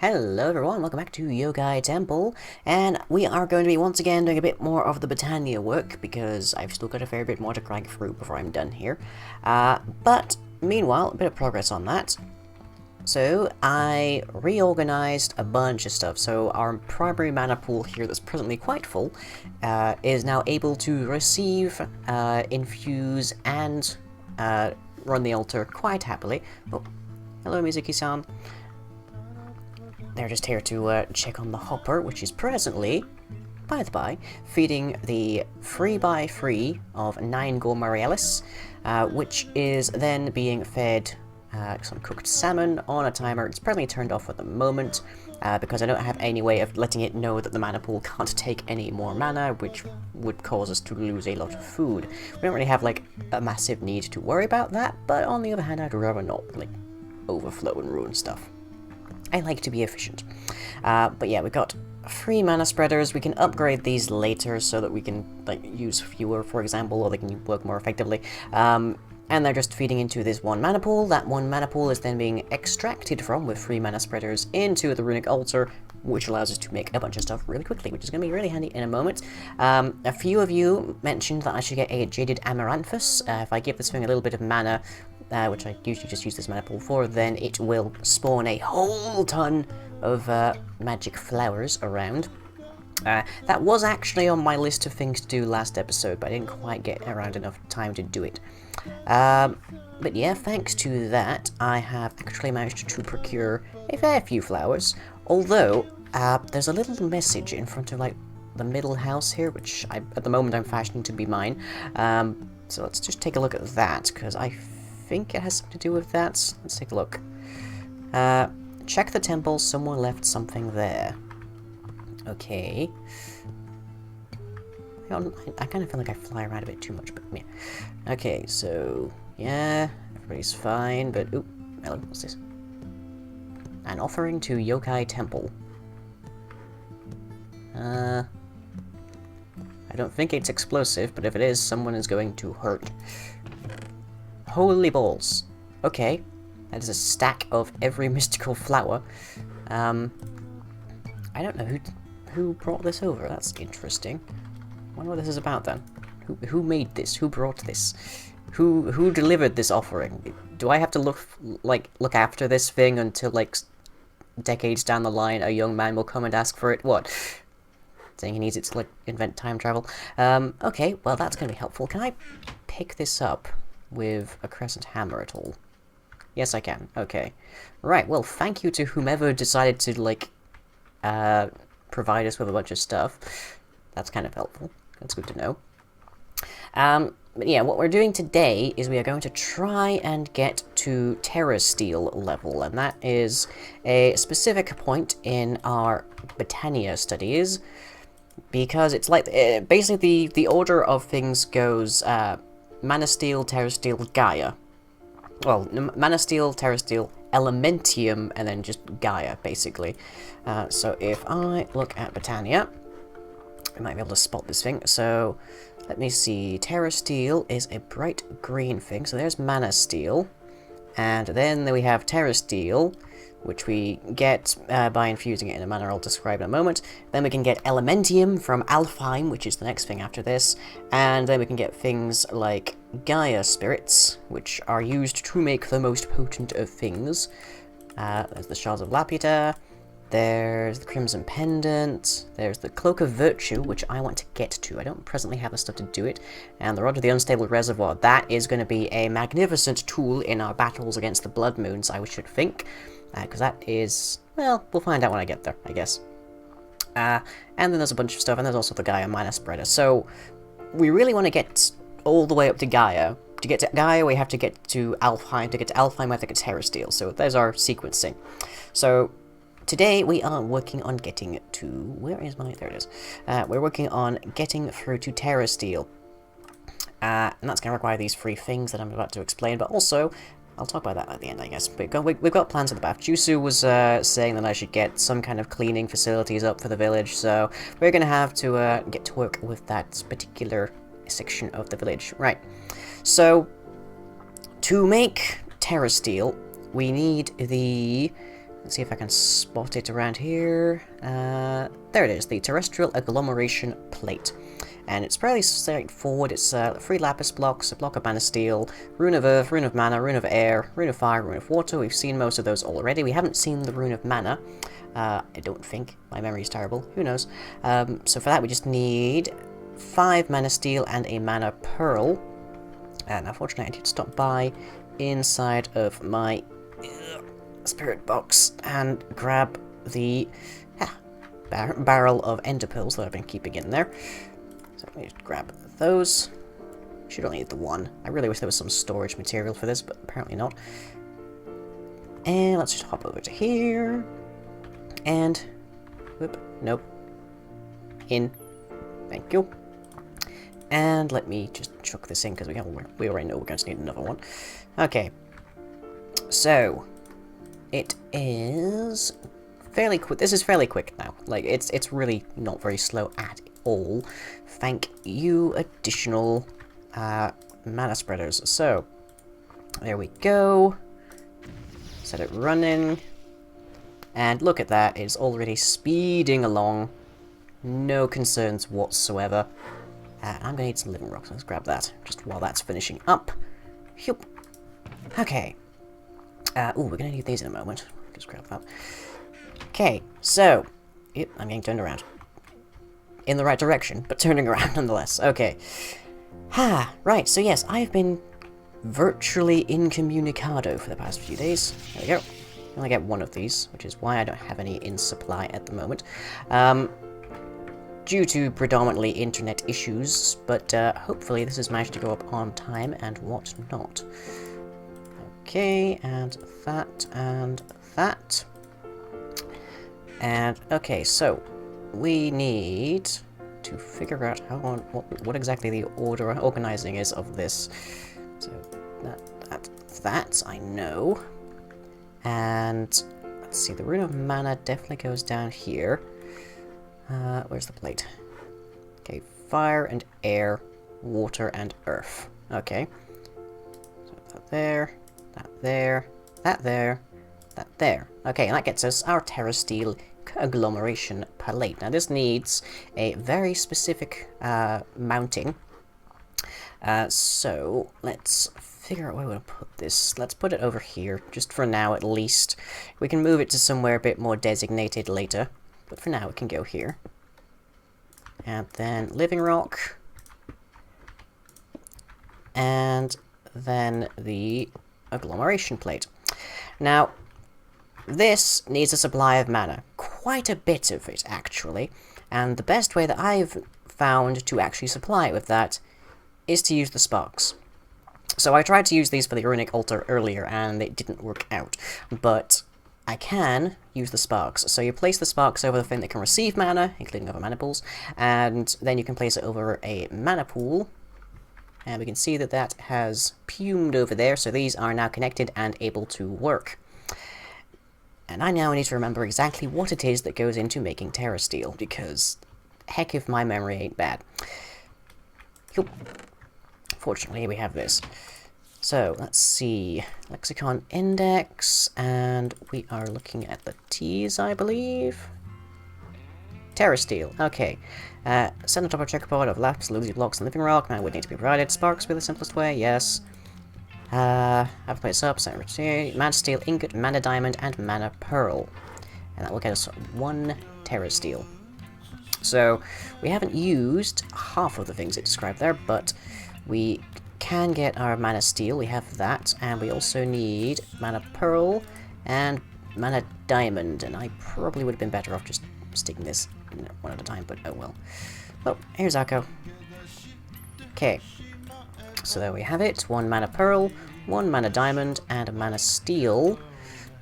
Hello everyone, welcome back to Yokai Temple, and we are going to be once again doing a bit more of the Botania work, because I've still got a fair bit more to crank through before I'm done here. But meanwhile, a bit of progress on that. So, I reorganized a bunch of stuff, so our primary mana pool here that's presently quite full is now able to receive, infuse, and run the altar quite happily. Oh, hello Mizuki-san. They're just here to check on the hopper, which is presently, by the by, feeding the 3x3 of 9 Gormarialis, which is then being fed some cooked salmon on a timer. It's presently turned off at the moment, because I don't have any way of letting it know that the mana pool can't take any more mana, which would cause us to lose a lot of food. We don't really have, like, a massive need to worry about that, but on the other hand, I'd rather not, like, overflow and ruin stuff. I like to be efficient. But yeah, we've got 3 mana spreaders. We can upgrade these later so that we can like use fewer, for example, or they can work more effectively. And they're just feeding into this 1 mana pool. That 1 mana pool is then being extracted from with 3 mana spreaders into the runic altar, which allows us to make a bunch of stuff really quickly, which is going to be really handy in a moment. A few of you mentioned that I should get a Jaded Amaranthus. If I give this thing a little bit of mana, which I usually just use this mana pool for, then it will spawn a whole ton of magic flowers around. That was actually on my list of things to do last episode, but I didn't quite get around enough time to do it. But yeah, thanks to that, I have actually managed to procure a fair few flowers, although there's a little message in front of like the middle house here, which at the moment I'm fashioning to be mine. So let's just take a look at that, because I think it has something to do with that. Let's take a look. Check the temple, someone left something there. Okay. I kind of feel like I fly around a bit too much, but yeah. Okay, so, yeah, everybody's fine, but, oop, hello, what's this? An offering to Yokai Temple. I don't think it's explosive, but if it is, someone is going to hurt. Holy balls. Okay, that is a stack of every mystical flower. I don't know who brought this over. That's interesting. I wonder what this is about then. Who made this? Who brought this? Who delivered this offering? Do I have to look after this thing until like decades down the line a young man will come and ask for it? What? Saying he needs it to like invent time travel. Okay, well that's gonna be helpful. Can I pick this up with a crescent hammer at all? Yes, I can. Okay. Right, well, thank you to whomever decided to, like, provide us with a bunch of stuff. That's kind of helpful. That's good to know. But yeah, what we're doing today is we are going to try and get to Terrasteel level, and that is a specific point in our Botania studies, because it's like, basically the order of things goes, Mana Steel, Terrasteel, Gaia. Well, Mana Steel, Terrasteel, Elementium, and then just Gaia, basically. So if I look at Botania, we might be able to spot this thing. So, let me see. Terrasteel is a bright green thing, so there's Mana Steel. And then we have Terrasteel, which we get by infusing it in a manner I'll describe in a moment. Then we can get Elementium from Alfheim, which is the next thing after this. And then we can get things like Gaia Spirits, which are used to make the most potent of things. There's the Shards of Laputa, there's the Crimson Pendant, there's the Cloak of Virtue, which I want to get to. I don't presently have the stuff to do it. And the Rod of the Unstable Reservoir. That is going to be a magnificent tool in our battles against the Blood Moons, I should think. Because that is, well, we'll find out when I get there, I guess. And then there's a bunch of stuff, and there's also the Gaia Mana Spreader. So, we really want to get all the way up to Gaia. To get to Gaia, we have to get to Alfheim. To get to Alfheim, we have to get to Terrasteel. So, there's our sequencing. So, today we are working on getting to, where is my, there it is. We're working on getting through to Terrasteel. And that's going to require these 3 things that I'm about to explain, but also, I'll talk about that at the end, I guess. We've got plans for the bath. Jusu was saying that I should get some kind of cleaning facilities up for the village, so we're going to have to get to work with that particular section of the village. Right. So, to make Terrasteel, we need the Let's see if I can spot it around here. There it is, the Terrasteel Agglomeration Plate. And it's fairly straightforward. It's 3 lapis blocks, a block of mana steel, rune of earth, rune of mana, rune of air, rune of fire, rune of water. We've seen most of those already. We haven't seen the rune of mana. I don't think. My memory's terrible. Who knows? So for that we just need 5 mana steel and a mana pearl. And unfortunately I did stop by inside of my spirit box and grab the barrel of ender pearls that I've been keeping in there. So let me just grab those. Should only need the one. I really wish there was some storage material for this, but apparently not. And let's just hop over to here. And whoop, nope. In. Thank you. And let me just chuck this in because we already know we're going to need another one. Okay. So it is fairly quick. This is fairly quick now. Like it's really not very slow at all. Thank you, additional mana spreaders. So there we go. Set it running. And look at that, it's already speeding along. No concerns whatsoever. I'm gonna need some living rocks. Let's grab that just while that's finishing up. Hup. Okay. Ooh, we're gonna need these in a moment. Just grab that. Okay, so yep, I'm getting turned around. In the right direction, but turning around nonetheless. Okay. Right, so yes, I've been virtually incommunicado for the past few days. There we go. I only get one of these, which is why I don't have any in supply at the moment. Due to predominantly internet issues, but hopefully this has managed to go up on time and whatnot. Okay, and that, and that. And, okay, so we need to figure out what exactly the organizing is of this. So, that I know. And, let's see, the rune of mana definitely goes down here. Where's the plate? Okay, fire and air, water and earth. Okay. So that there, that there, that there, that there. Okay, and that gets us our Terrasteel agglomeration plate. Now this needs a very specific mounting. So let's figure out where we're going to put this. Let's put it over here, just for now at least. We can move it to somewhere a bit more designated later, but for now it can go here. And then living rock. And then the agglomeration plate. Now, this needs a supply of mana. Quite a bit of it, actually. And the best way that I've found to actually supply it with that is to use the sparks. So I tried to use these for the runic altar earlier, and it didn't work out. But I can use the sparks. So you place the sparks over the thing that can receive mana, including other mana pools, and then you can place it over a mana pool. And we can see that that has pumed over there, so these are now connected and able to work. And I now need to remember exactly what it is that goes into making Terrasteel, because heck if my memory ain't bad. Fortunately, we have this. So, let's see. Lexicon index, and we are looking at the T's, I believe. Terrasteel, okay. Send on top of a checkerboard of lapis, lucy blocks, and living rock. Now would need to be provided. Sparks be the simplest way, yes. Have a place up, center mana steel, ingot, mana diamond, and mana pearl. And that will get us 1 Terrasteel. So, we haven't used half of the things it described there, but we can get our mana steel, we have that, and we also need mana pearl and mana diamond, and I probably would have been better off just sticking this one at a time, but oh well. Oh, here's Akko. Okay, so there we have it, 1 mana pearl, 1 mana diamond, and a mana steel.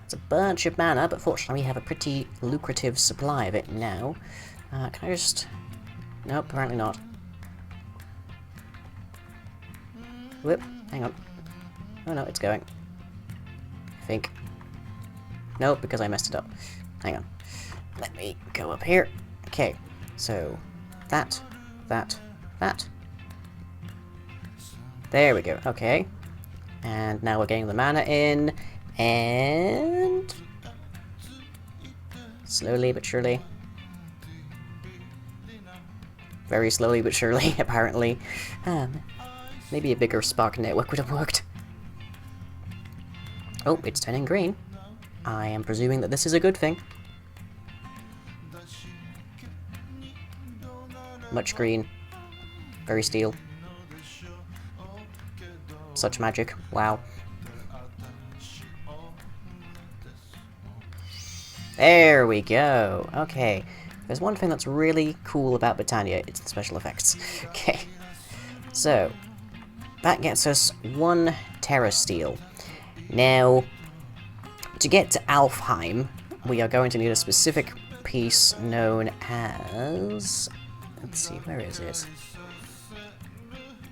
It's a bunch of mana, but fortunately we have a pretty lucrative supply of it now. Can I just... Nope, apparently not. Whoop, hang on. Oh no, it's going. I think. Nope, because I messed it up. Hang on. Let me go up here. Okay, so that. There we go, okay. And now we're getting the mana in, and... Slowly but surely. Very slowly but surely, apparently. Maybe a bigger spark network would have worked. Oh, it's turning green. I am presuming that this is a good thing. Much green. Very steel. Such magic. Wow. There we go. Okay. There's one thing that's really cool about Botania. It's the special effects. Okay. So, that gets us 1 Terrasteel. Now, to get to Alfheim, we are going to need a specific piece known as... Let's see, where is it?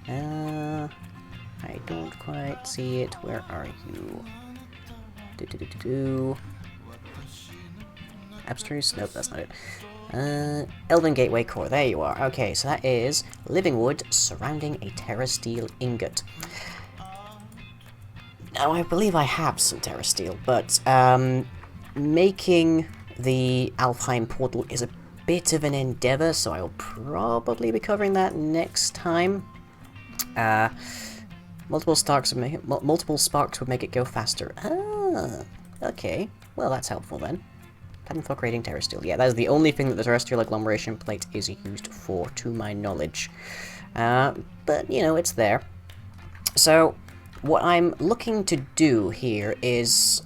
I don't quite see it. Where are you? Abstruse? Nope, that's not it. Elven Gateway Core, there you are. Okay, so that is living wood surrounding a Terrasteel ingot. Now, I believe I have some Terrasteel, but making the Alfheim portal is a bit of an endeavor, so I'll probably be covering that next time. Multiple sparks would make it go faster. Ah, okay. Well, that's helpful then. Pattern for creating Terrasteel. Yeah, that is the only thing that the Terrasteel agglomeration plate is used for, to my knowledge. But, you know, it's there. So, what I'm looking to do here is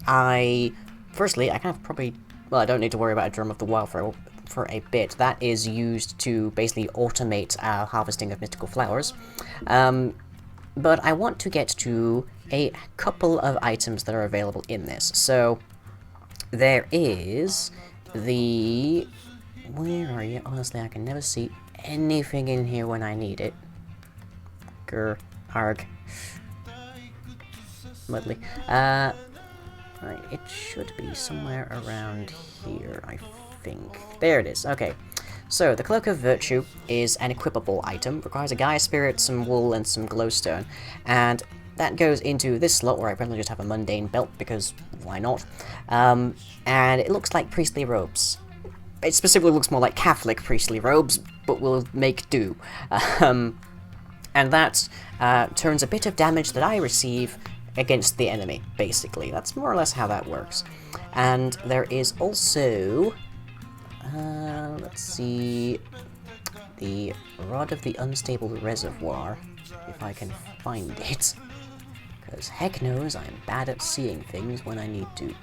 firstly, I kind of probably... Well, I don't need to worry about a Drum of the Wild for a bit. That is used to basically automate harvesting of mystical flowers. But I want to get to a couple of items that are available in this. So, there is the... Where are you? Honestly, I can never see anything in here when I need it. Grr. Arg. Mudley. Right, it should be somewhere around here, I think. There it is, okay. So, the Cloak of Virtue is an equipable item, requires a Gaia Spirit, some wool, and some glowstone, and that goes into this slot where I probably just have a mundane belt, because why not? And it looks like priestly robes. It specifically looks more like Catholic priestly robes, but will make do. And that turns a bit of damage that I receive against the enemy, basically. That's more or less how that works. And there is also... let's see... the Rod of the Unstable Reservoir, if I can find it. Because heck knows I'm bad at seeing things when I need to.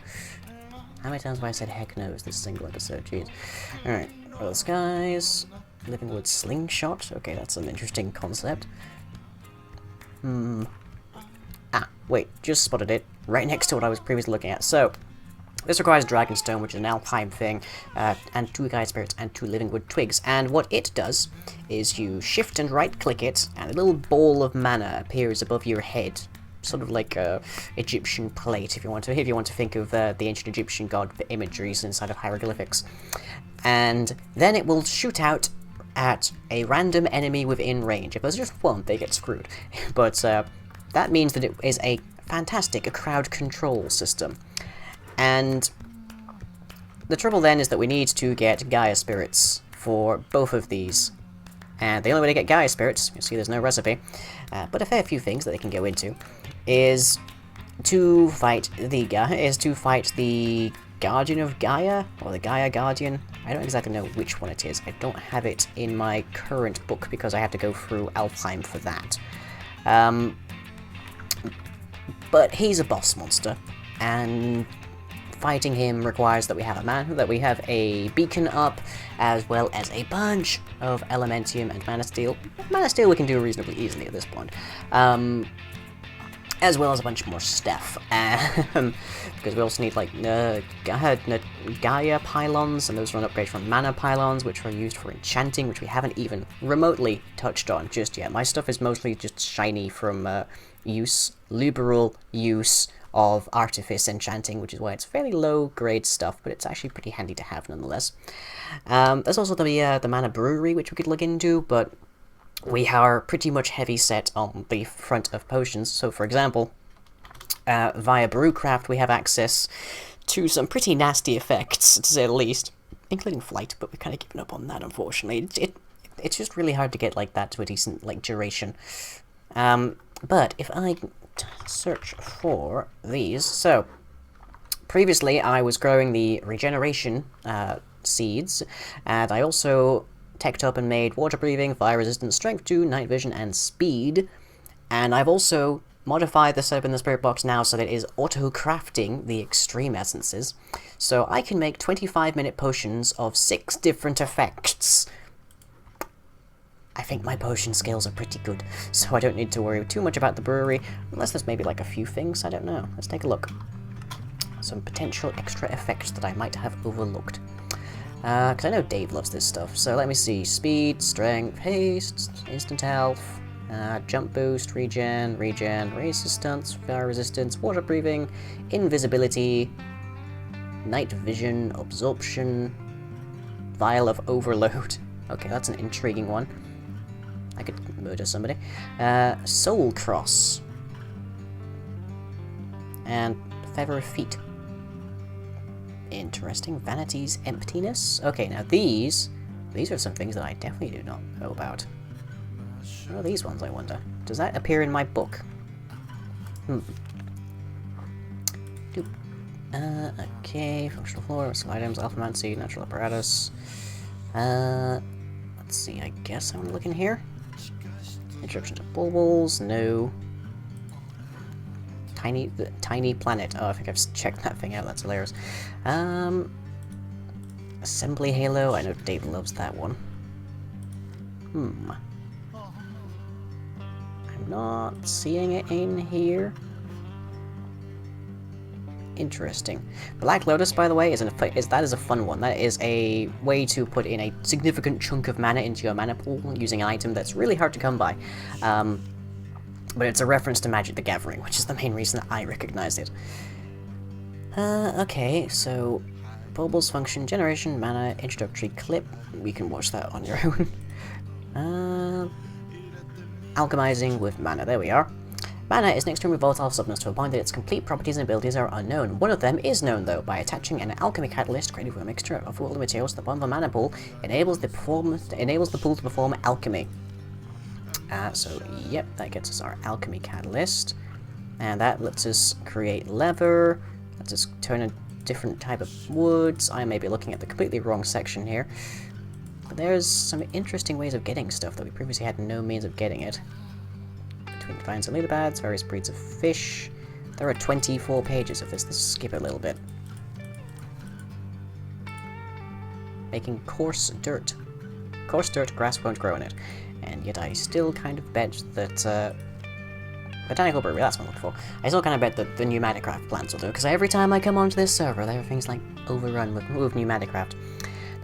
How many times have I said heck knows this single episode? Jeez. Alright, Royal Skies, Living Wood Slingshot. Okay, that's an interesting concept. Ah, wait, just spotted it. Right next to what I was previously looking at. So, this requires Dragonstone, which is an Alpine thing, and 2 Gaia Spirits and 2 Living Wood Twigs. And what it does is you shift and right-click it, and a little ball of mana appears above your head. Sort of like a Egyptian plate, if you want to think of the ancient Egyptian god imageries inside of hieroglyphics. And then it will shoot out at a random enemy within range. If there's just one, they get screwed. But that means that it is a fantastic crowd control system. And the trouble then is that we need to get Gaia Spirits for both of these. And the only way to get Gaia Spirits, you see there's no recipe, but a fair few things that they can go into, is to fight the Guardian of Gaia, or the Gaia Guardian. I don't exactly know which one it is. I don't have it in my current book because I have to go through Alfheim for that. But he's a boss monster, and fighting him requires that we have a beacon up, as well as a bunch of Elementium and Mana Steel. Mana Steel we can do reasonably easily at this point. As well as a bunch more stuff. Because we also need, like, Gaia Pylons, and those are an upgrade from Mana Pylons, which are used for enchanting, which we haven't even remotely touched on just yet. My stuff is mostly just shiny from liberal use of Artifice enchanting, which is why it's fairly low-grade stuff, but it's actually pretty handy to have nonetheless. There's also the Mana Brewery, which we could look into, but we are pretty much heavy set on the front of potions. So, for example, via Brewcraft, we have access to some pretty nasty effects, to say the least. including flight, but we've kind of given up on that, unfortunately. It's just really hard to get like that to a decent like duration. But if I search for these, so previously I was growing the regeneration seeds, and I also teched up and made water breathing, fire resistance, strength 2, night vision, and speed. And I've also modified the setup in the spirit box now so that it is auto-crafting the extreme essences. So I can make 25-minute potions of 6 different effects. I think my potion skills are pretty good, so I don't need to worry too much about the brewery, unless there's maybe like a few things, I don't know. Let's take a look. Some potential extra effects that I might have overlooked. Because I know Dave loves this stuff, so let me see. Speed, strength, haste, instant health, jump boost, regen, resistance, fire resistance, water breathing, invisibility, night vision, absorption, vial of overload. Okay, that's an intriguing one. I could murder somebody. Soul cross. And feather of feet. Interesting. Vanity's emptiness. Okay, now these are some things that I definitely do not know about. What are these ones, I wonder? Does that appear in my book? Okay, functional flora, some items, alphamancy, natural apparatus. Let's see, I guess I want to look in here. Introduction to bulbils, no. Tiny planet. Oh, I think I've checked that thing out, that's hilarious. Assembly halo, I know Dave loves that one. I'm not seeing it in here. Interesting. Black Lotus, by the way, is a fun one. That is a way to put in a significant chunk of mana into your mana pool using an item that's really hard to come by. But it's a reference to Magic the Gathering, which is the main reason that I recognized it. Okay, so Bulbul's function, generation, mana, introductory clip. We can watch that on your own. Alchemizing with mana, there we are. Mana is an extremely volatile substance to a point that its complete properties and abilities are unknown. One of them is known, though. By attaching an alchemy catalyst created from a mixture of all the materials to the bottom of a mana pool, enables the pool to perform alchemy. So, yep, that gets us our alchemy catalyst. And that lets us create leather, lets us turn a different type of woods. I may be looking at the completely wrong section here. But there's some interesting ways of getting stuff that we previously had no means of getting it. Between vines and leaderbads, various breeds of fish. There are 24 pages of this. Let's skip it a little bit. Making coarse dirt. Coarse dirt, grass won't grow in it. And yet I still kind of bet that, Botanical Brewery, that's what I'm looking for. I still kind of bet that the Pneumaticraft plants will do, because every time I come onto this server, everything's like overrun with Pneumaticraft.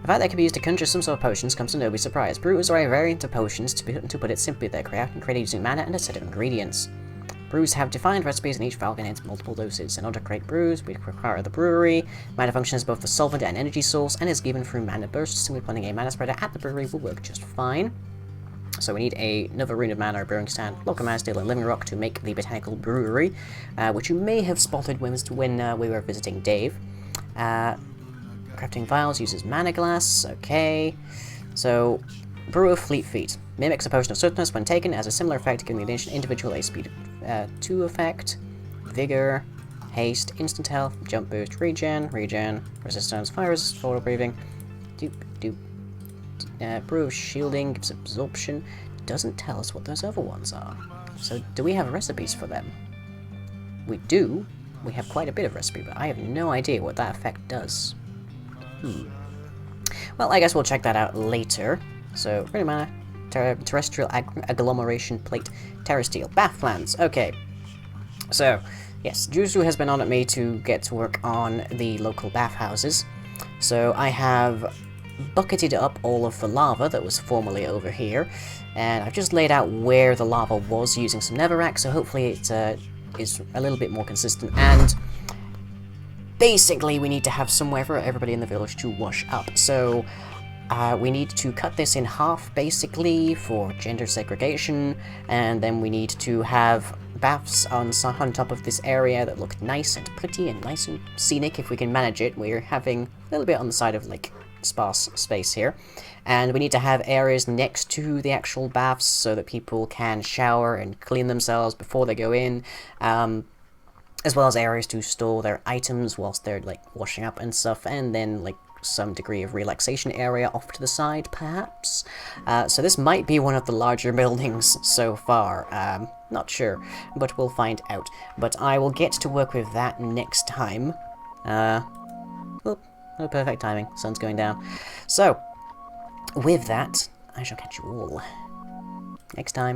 The fact that it can be used to conjure some sort of potions comes to nobody's surprise. Brewers are a variant of potions, to put it simply, they're created using mana and a set of ingredients. Brews have defined recipes, and each vial contains multiple doses. In order to create brews, we require the brewery. Mana function is both the solvent and energy source, and is given through mana bursts. Simply planting a mana spreader at the brewery will work just fine. So we need another Rune of Mana, Brewing Stand, Block of Terrasteel, and Living Rock to make the Botanical Brewery, which you may have spotted when we were visiting Dave. Crafting vials uses mana glass, okay. So, Brew of Fleet Feet. Mimics a potion of swiftness when taken, has a similar effect, giving the individual a speed 2 effect, vigor, haste, instant health, jump boost, regen, resistance, fire resist, auto breathing, Brew of Shielding gives absorption. Doesn't tell us what those other ones are. So, do we have recipes for them? We do. We have quite a bit of recipe, but I have no idea what that effect does. Well, I guess we'll check that out later. So, Rune of Mana, Terrestrial Agglomeration Plate, Terrasteel, Bath Plans. Okay. So, yes, Juzu has been on at me to get to work on the local bathhouses. So, I have bucketed up all of the lava that was formerly over here, and I've just laid out where the lava was using some netherrack, so hopefully it is a little bit more consistent, and basically we need to have somewhere for everybody in the village to wash up. So we need to cut this in half, basically, for gender segregation, and then we need to have baths on top of this area that look nice and pretty and nice and scenic if we can manage it. We're having a little bit on the side of, like, sparse space here. And we need to have areas next to the actual baths so that people can shower and clean themselves before they go in, as well as areas to store their items whilst they're, like, washing up and stuff, and then, like, some degree of relaxation area off to the side, perhaps. So this might be one of the larger buildings so far. Not sure, but we'll find out. But I will get to work with that next time. Oh, no perfect timing. Sun's going down. So, with that, I shall catch you all next time.